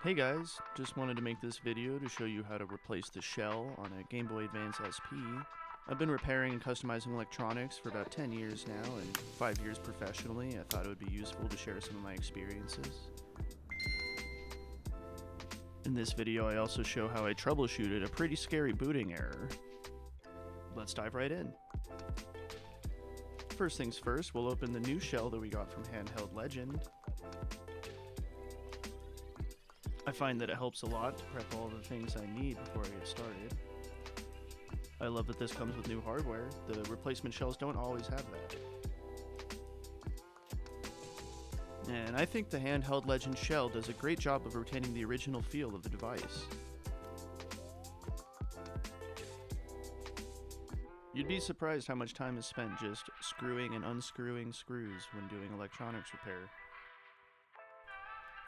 Hey guys, just wanted to make this video to show you how to replace the shell on a Gameboy Advance SP. I've been repairing and customizing electronics for about 10 years now, and 5 years professionally. I thought it would be useful to share some of my experiences. In this video I also show how I troubleshooted a pretty scary booting error. Let's dive right in. First things first, we'll open the new shell that we got from Handheld Legend. I find that it helps a lot to prep all the things I need before I get started. I love that this comes with new hardware. The replacement shells don't always have that. And I think the Handheld Legend shell does a great job of retaining the original feel of the device. You'd be surprised how much time is spent just screwing and unscrewing screws when doing electronics repair.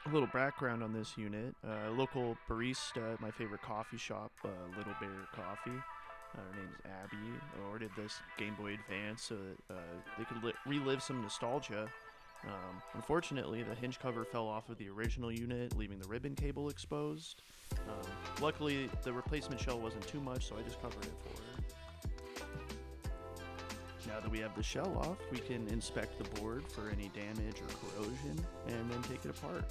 A little background on this unit. Local barista at my favorite coffee shop, Little Bear Coffee. Her name's Abby. Ordered this Gameboy Advance so that they could relive some nostalgia. Unfortunately, the hinge cover fell off of the original unit, leaving the ribbon cable exposed. Luckily, the replacement shell wasn't too much, so I just covered it for her. Now that we have the shell off, we can inspect the board for any damage or corrosion, and then take it apart.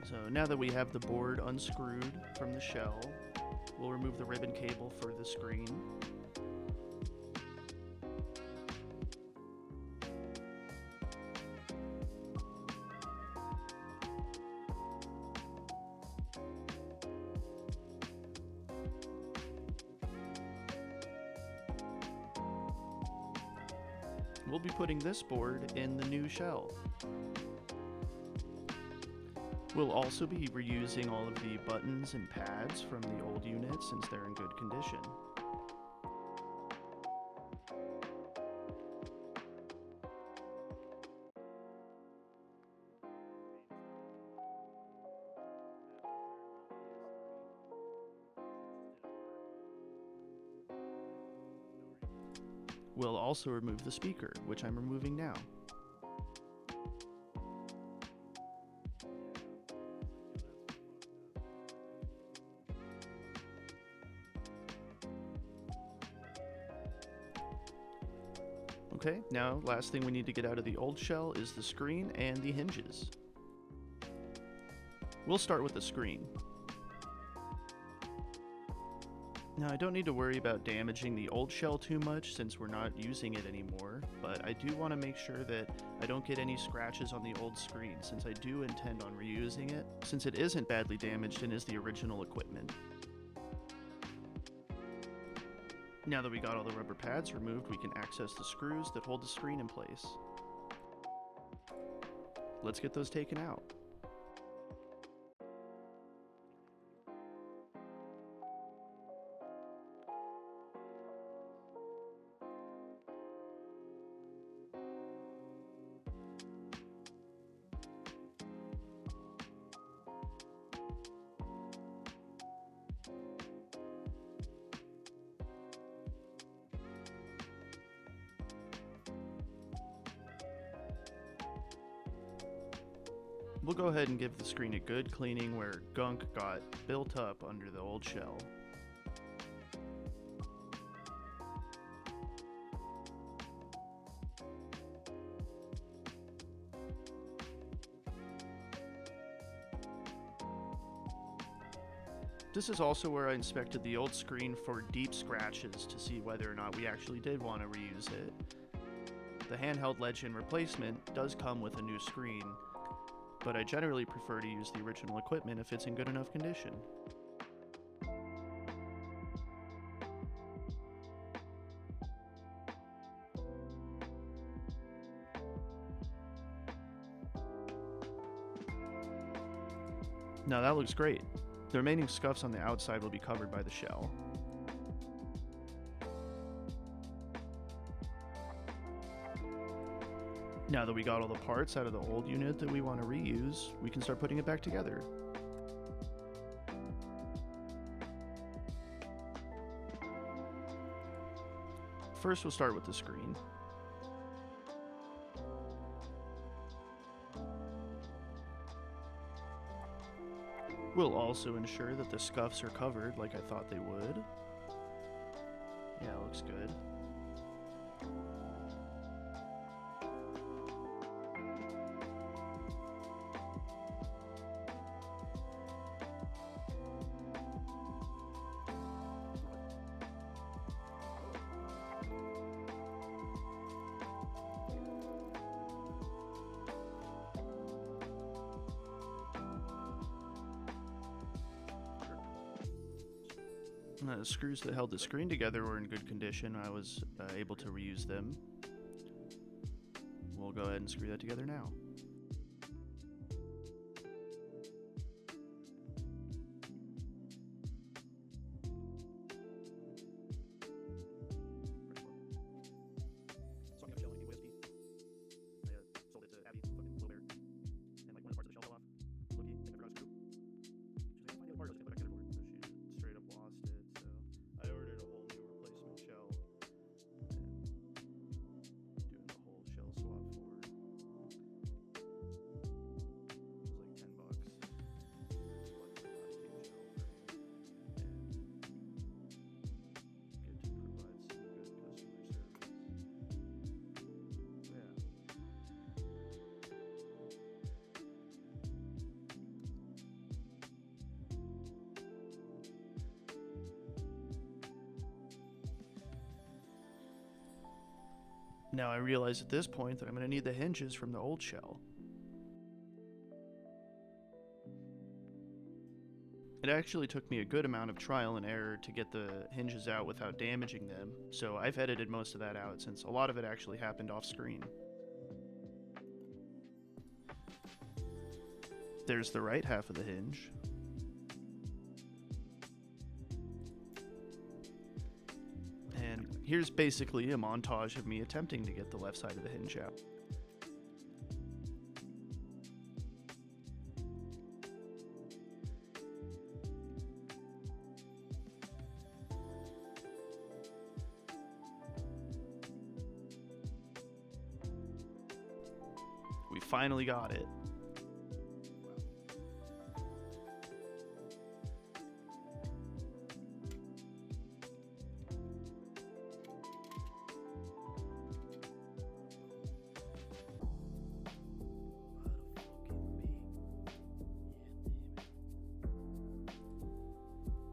So now that we have the board unscrewed from the shell, we'll remove the ribbon cable for the screen. We'll be putting this board in the new shell. We'll also be reusing all of the buttons and pads from the old unit since they're in good condition. We'll also remove the speaker, which I'm removing now. Okay, now last thing we need to get out of the old shell is the screen and the hinges. We'll start with the screen. Now I don't need to worry about damaging the old shell too much since we're not using it anymore, but I do want to make sure that I don't get any scratches on the old screen since I do intend on reusing it, since it isn't badly damaged and is the original equipment. Now that we got all the rubber pads removed, we can access the screws that hold the screen in place. Let's get those taken out. We'll go ahead and give the screen a good cleaning where gunk got built up under the old shell. This is also where I inspected the old screen for deep scratches to see whether or not we actually did want to reuse it. The Handheld Legend replacement does come with a new screen, but I generally prefer to use the original equipment if it's in good enough condition. Now that looks great. The remaining scuffs on the outside will be covered by the shell. Now that we got all the parts out of the old unit that we want to reuse, we can start putting it back together. First, we'll start with the screen. We'll also ensure that the scuffs are covered like I thought they would. Yeah, it looks good. The screws that held the screen together were in good condition. I was able to reuse them. We'll go ahead and screw that together now. Now I realize at this point that I'm going to need the hinges from the old shell. It actually took me a good amount of trial and error to get the hinges out without damaging them, so I've edited most of that out since a lot of it actually happened off screen. There's the right half of the hinge. And here's basically a montage of me attempting to get the left side of the hinge out. We finally got it.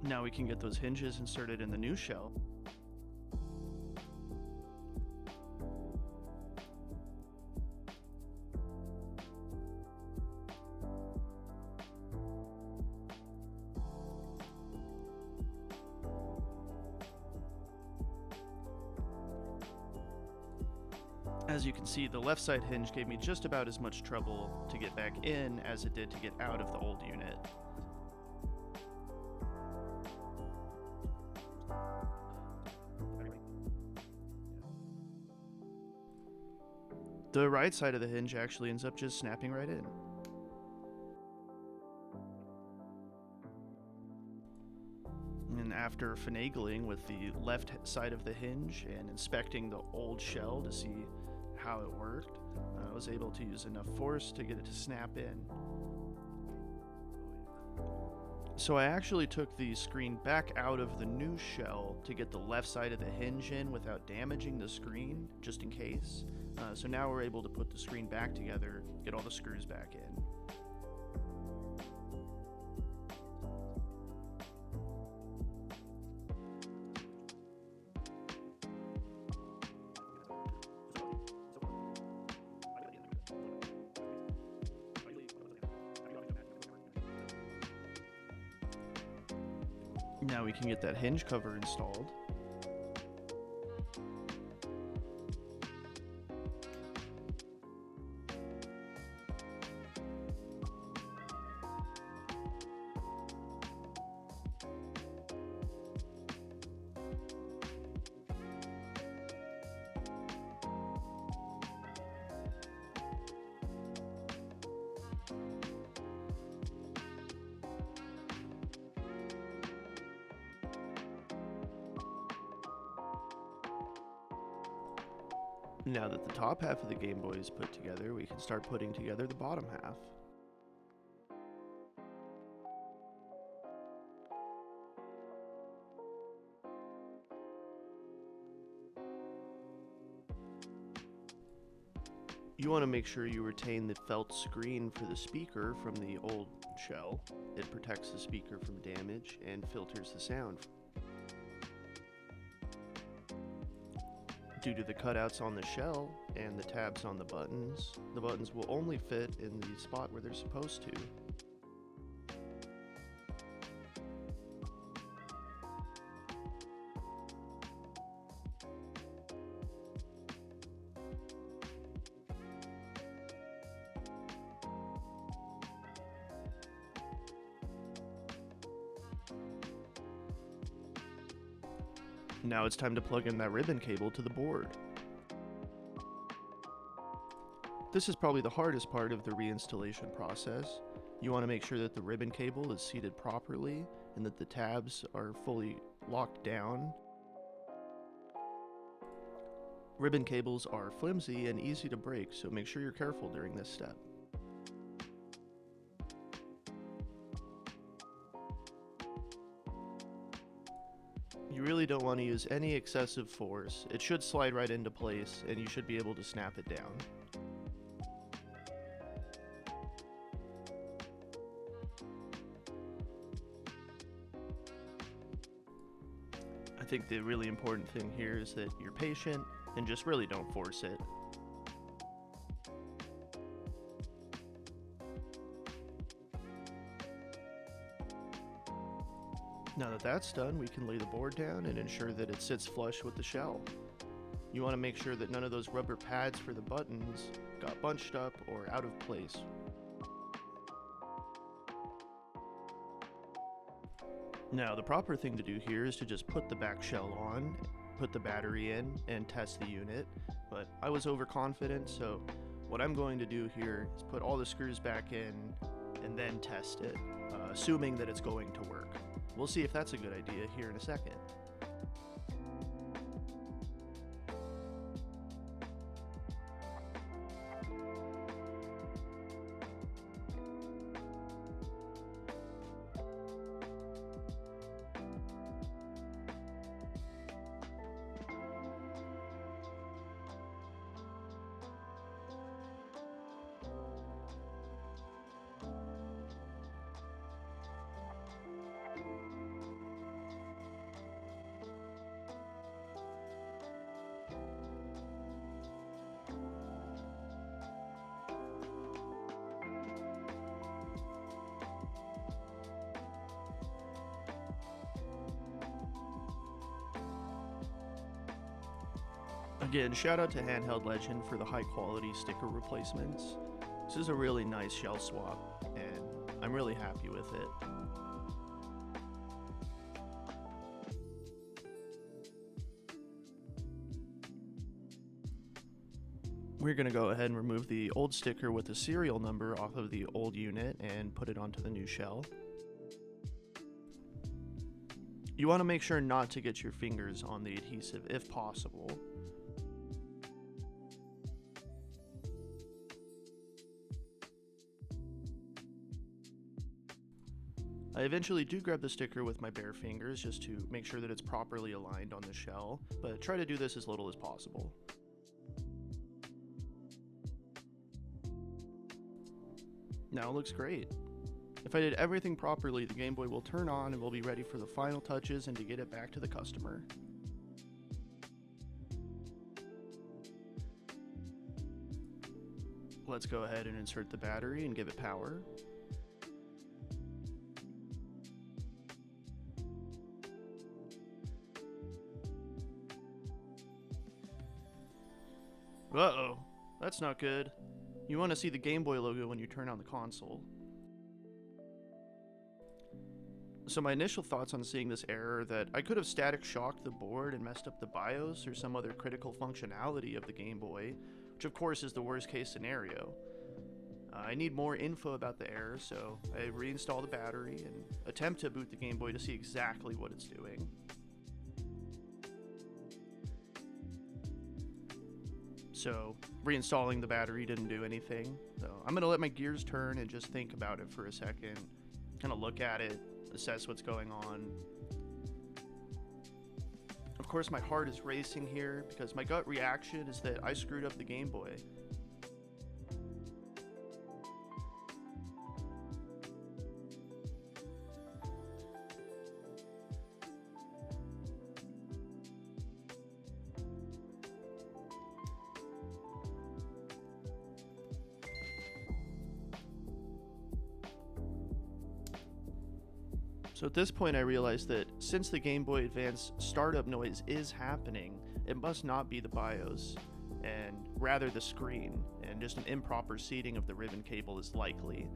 Now we can get those hinges inserted in the new shell. As you can see, the left side hinge gave me just about as much trouble to get back in as it did to get out of the old unit. The right side of the hinge actually ends up just snapping right in. And after finagling with the left side of the hinge and inspecting the old shell to see how it worked, I was able to use enough force to get it to snap in. So I actually took the screen back out of the new shell to get the left side of the hinge in without damaging the screen, just in case. So now we're able to put the screen back together, get all the screws back in. Now we can get that hinge cover installed. Now that the top half of the Game Boy is put together, we can start putting together the bottom half. You want to make sure you retain the felt screen for the speaker from the old shell. It protects the speaker from damage and filters the sound. Due to the cutouts on the shell and the tabs on the buttons will only fit in the spot where they're supposed to. Now it's time to plug in that ribbon cable to the board. This is probably the hardest part of the reinstallation process. You want to make sure that the ribbon cable is seated properly and that the tabs are fully locked down. Ribbon cables are flimsy and easy to break, so make sure you're careful during this step. You really don't want to use any excessive force. It should slide right into place and you should be able to snap it down. I think the really important thing here is that you're patient and just really don't force it. Now that that's done, we can lay the board down and ensure that it sits flush with the shell. You want to make sure that none of those rubber pads for the buttons got bunched up or out of place. Now the proper thing to do here is to just put the back shell on, put the battery in, and test the unit, but I was overconfident, so what I'm going to do here is put all the screws back in and then test it, assuming that it's going to work. We'll see if that's a good idea here in a second. Again, shout out to Handheld Legend for the high quality sticker replacements. This is a really nice shell swap, and I'm really happy with it. We're going to go ahead and remove the old sticker with the serial number off of the old unit and put it onto the new shell. You want to make sure not to get your fingers on the adhesive if possible. I eventually do grab the sticker with my bare fingers just to make sure that it's properly aligned on the shell, but try to do this as little as possible. Now it looks great. If I did everything properly, the Game Boy will turn on and we'll be ready for the final touches and to get it back to the customer. Let's go ahead and insert the battery and give it power. Uh-oh, that's not good. You want to see the Game Boy logo when you turn on the console. So my initial thoughts on seeing this error are that I could have static shocked the board and messed up the BIOS or some other critical functionality of the Game Boy, which of course is the worst case scenario. I need more info about the error, so I reinstall the battery and attempt to boot the Game Boy to see exactly what it's doing. So reinstalling the battery didn't do anything. So I'm gonna let my gears turn and just think about it for a second, kind of look at it, assess what's going on. Of course, my heart is racing here because my gut reaction is that I screwed up the Game Boy. So at this point I realized that since the Game Boy Advance startup noise is happening, it must not be the BIOS, and rather the screen, and just an improper seating of the ribbon cable is likely.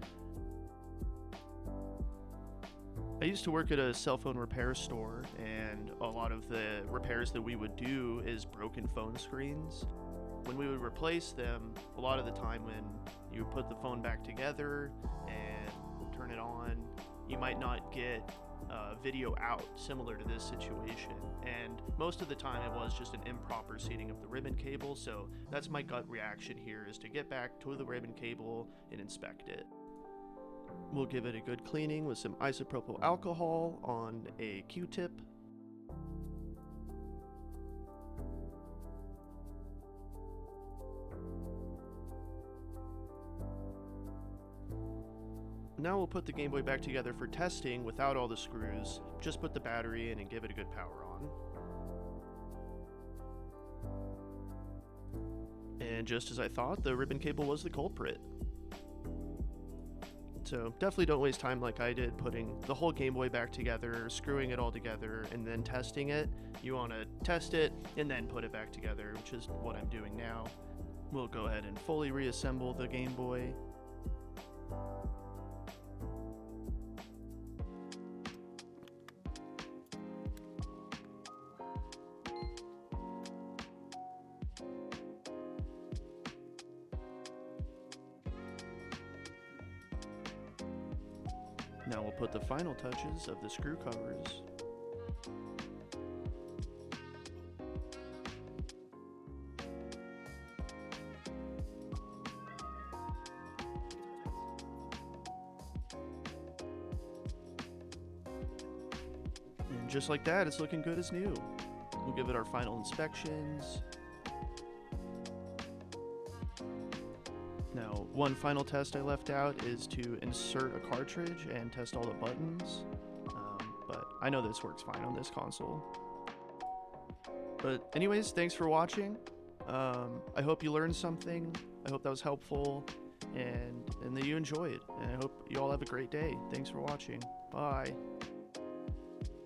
I used to work at a cell phone repair store, and a lot of the repairs that we would do is broken phone screens. When we would replace them, a lot of the time when you put the phone back together and turn it on, you might not get video out similar to this situation, and most of the time it was just an improper seating of the ribbon cable. So that's my gut reaction here, is to get back to the ribbon cable and inspect it. We'll give it a good cleaning with some isopropyl alcohol on a Q-tip. Now we'll put the Game Boy back together for testing without all the screws. Just put the battery in and give it a good power on. And just as I thought, the ribbon cable was the culprit. So definitely don't waste time like I did putting the whole Game Boy back together, screwing it all together, and then testing it. You want to test it and then put it back together, which is what I'm doing now. We'll go ahead and fully reassemble the Game Boy. Now we'll put the final touches of the screw covers. And just like that, it's looking good as new. We'll give it our final inspections. Now, one final test I left out is to insert a cartridge and test all the buttons, but I know this works fine on this console. But anyways, thanks for watching. I hope you learned something. I hope that was helpful, and that you enjoyed. And I hope you all have a great day. Thanks for watching. Bye.